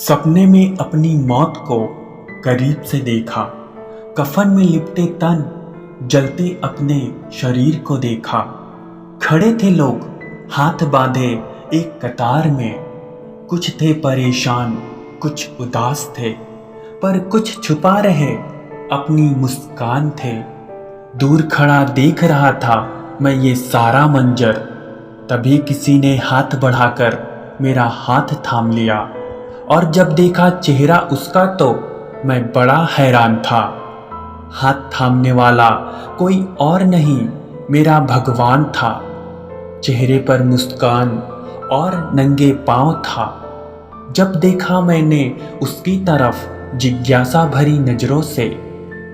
सपने में अपनी मौत को करीब से देखा, कफन में लिपटे तन जलते अपने शरीर को देखा। खड़े थे लोग हाथ बांधे एक कतार में, कुछ थे परेशान कुछ उदास थे, पर कुछ छुपा रहे अपनी मुस्कान थे। दूर खड़ा देख रहा था मैं ये सारा मंजर, तभी किसी ने हाथ बढ़ाकर मेरा हाथ थाम लिया, और जब देखा चेहरा उसका तो मैं बड़ा हैरान था। हाथ थामने वाला कोई और नहीं, मेरा भगवान था। चेहरे पर मुस्कान और नंगे पांव था। जब देखा मैंने उसकी तरफ जिज्ञासा भरी नजरों से,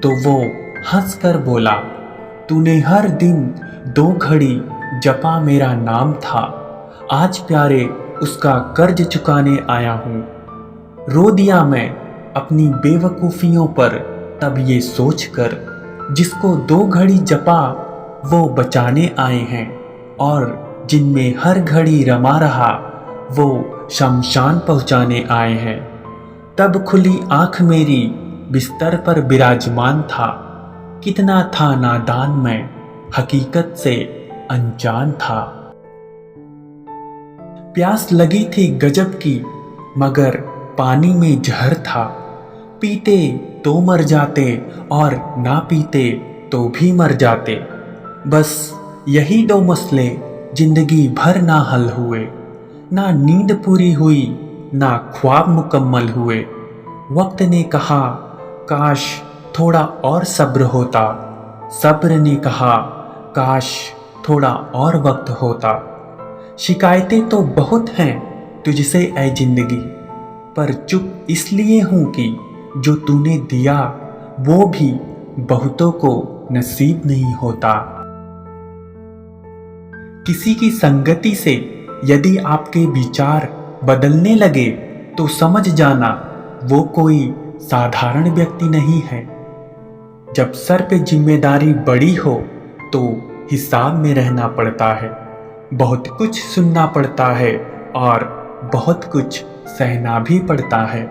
तो वो हंसकर बोला, तूने हर दिन 2 घड़ी जपा मेरा नाम था, आज प्यारे उसका कर्ज चुकाने आया हूँ। रो दिया मैं अपनी बेवकूफ़ियों पर तब ये सोचकर, जिसको 2 घड़ी जपा वो बचाने आए हैं, और जिनमें हर घड़ी रमा रहा वो शमशान पहुँचाने आए हैं। तब खुली आँख मेरी बिस्तर पर विराजमान था, कितना था नादान मैं, हकीकत से अनजान था। प्यास लगी थी गजब की, मगर पानी में जहर था। पीते तो मर जाते और ना पीते तो भी मर जाते। बस यही 2 मसले जिंदगी भर ना हल हुए, ना नींद पूरी हुई ना ख्वाब मुकम्मल हुए। वक्त ने कहा काश थोड़ा और सब्र होता, सब्र ने कहा काश थोड़ा और वक्त होता। शिकायतें तो बहुत हैं तुझसे ऐ जिंदगी, पर चुप इसलिए हूँ कि जो तूने दिया वो भी बहुतों को नसीब नहीं होता। किसी की संगति से यदि आपके विचार बदलने लगे तो समझ जाना वो कोई साधारण व्यक्ति नहीं है। जब सर पे जिम्मेदारी बड़ी हो तो हिसाब में रहना पड़ता है, बहुत कुछ सुनना पड़ता है और बहुत कुछ सहना भी पड़ता है।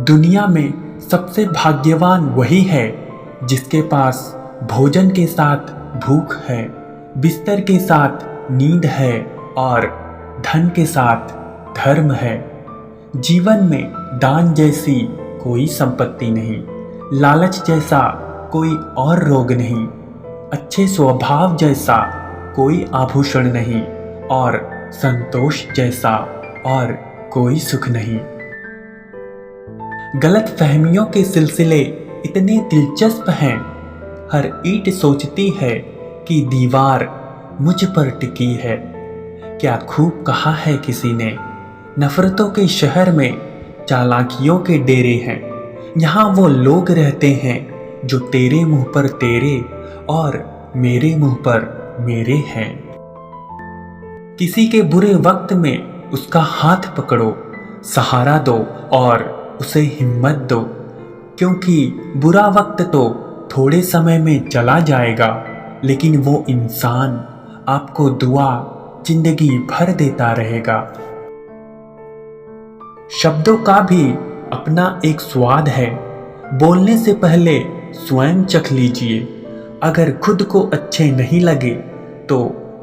दुनिया में सबसे भाग्यवान वही है जिसके पास भोजन के साथ भूख है, बिस्तर के साथ नींद है और धन के साथ धर्म है। जीवन में दान जैसी कोई संपत्ति नहीं, लालच जैसा कोई और रोग नहीं, अच्छे स्वभाव जैसा कोई आभूषण नहीं, और संतोष जैसा और कोई सुख नहीं। गलत फहमियों के सिलसिले इतने दिलचस्प हैं, हर ईंट सोचती है कि दीवार मुझ पर टिकी है। क्या खूब कहा है किसी ने, नफरतों के शहर में चालाकियों के डेरे हैं। यहाँ वो लोग रहते हैं जो तेरे मुंह पर तेरे और मेरे मुंह पर मेरे हैं। किसी के बुरे वक्त में उसका हाथ पकड़ो, सहारा दो और उसे हिम्मत दो, क्योंकि बुरा वक्त तो थोड़े समय में चला जाएगा, लेकिन वो इंसान आपको दुआ जिंदगी भर देता रहेगा। शब्दों का भी अपना एक स्वाद है, बोलने से पहले स्वयं चख लीजिए। अगर खुद को अच्छे नहीं लगे तो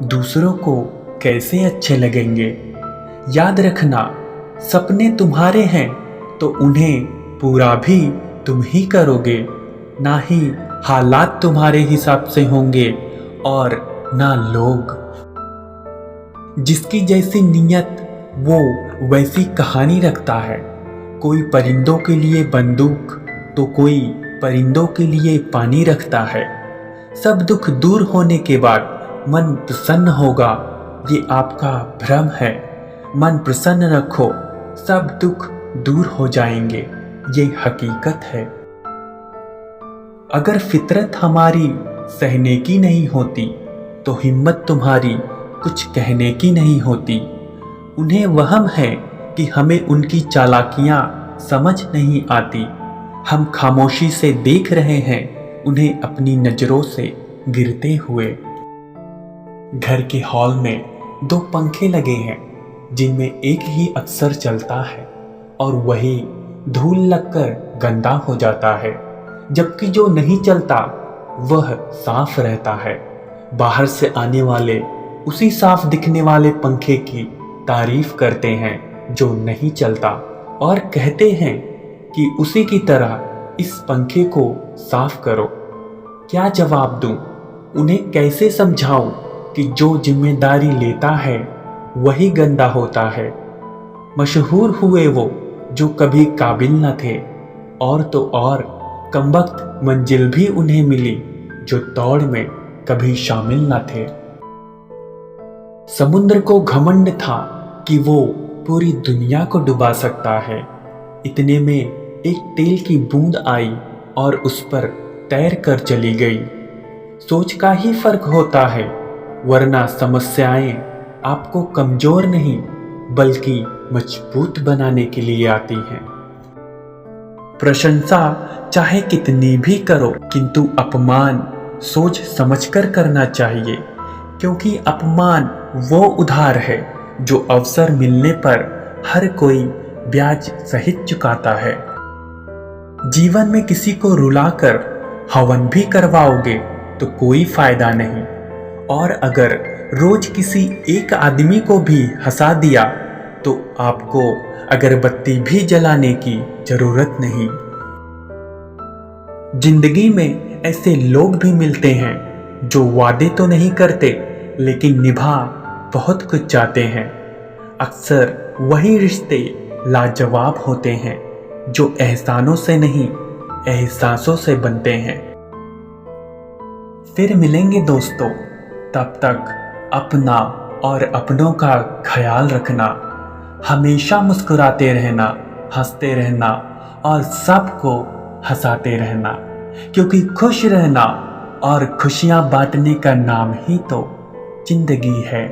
दूसरों को कैसे अच्छे लगेंगे। याद रखना, सपने तुम्हारे हैं तो उन्हें पूरा भी तुम ही करोगे, ना ही हालात तुम्हारे हिसाब से होंगे और ना लोग। जिसकी जैसी नीयत वो वैसी कहानी रखता है। कोई परिंदों के लिए बंदूक तो कोई परिंदों के लिए पानी रखता है। सब दुख दूर होने के बाद मन प्रसन्न होगा, ये आपका भ्रम है। मन प्रसन्न रखो, सब दुख दूर हो जाएंगे, ये हकीकत है। अगर फितरत हमारी सहने की नहीं होती तो हिम्मत तुम्हारी कुछ कहने की नहीं होती। उन्हें वहम है कि हमें उनकी चालाकियां समझ नहीं आती। हम खामोशी से देख रहे हैं उन्हें अपनी नजरों से गिरते हुए। घर के हॉल में 2 पंखे लगे हैं, जिनमें एक ही अक्सर चलता है। और वही धूल लगकर गंदा हो जाता है, जबकि जो नहीं चलता वह साफ रहता है। बाहर से आने वाले उसी साफ दिखने वाले पंखे की तारीफ करते हैं जो नहीं चलता, और कहते हैं कि उसी की तरह इस पंखे को साफ करो। क्या जवाब दूं? उन्हें कैसे समझाऊं कि जो जिम्मेदारी लेता है वही गंदा होता है। मशहूर हुए वो जो कभी काबिल न थे, और तो और कमबख्त मंजिल भी उन्हें मिली जो दौड़ में कभी शामिल न थे। समुद्र को घमंड था कि वो पूरी दुनिया को डुबा सकता है। इतने में एक तेल की बूंद आई और उस पर तैर कर चली गई। सोच का ही फर्क होता है, वरना समस्याएं आपको कमजोर नहीं बल्कि मजबूत बनाने के लिए आती हैं। प्रशंसा चाहे कितनी भी करो, किंतु अपमान सोच समझकर करना चाहिए, क्योंकि अपमान वो उधार है जो अवसर मिलने पर हर कोई ब्याज सहित चुकाता है। जीवन में किसी को रुलाकर हवन भी करवाओगे तो कोई फायदा नहीं, और अगर रोज किसी एक आदमी को भी हंसा दिया तो आपको अगरबत्ती भी जलाने की जरूरत नहीं। जिंदगी में ऐसे लोग भी मिलते हैं जो वादे तो नहीं करते लेकिन निभा बहुत कुछ चाहते हैं। अक्सर वही रिश्ते लाजवाब होते हैं जो एहसानों से नहीं एहसासों से बनते हैं। फिर मिलेंगे दोस्तों, तब तक अपना और अपनों का ख्याल रखना। हमेशा मुस्कुराते रहना, हंसते रहना और सबको हंसाते रहना, क्योंकि खुश रहना और खुशियां बांटने का नाम ही तो जिंदगी है।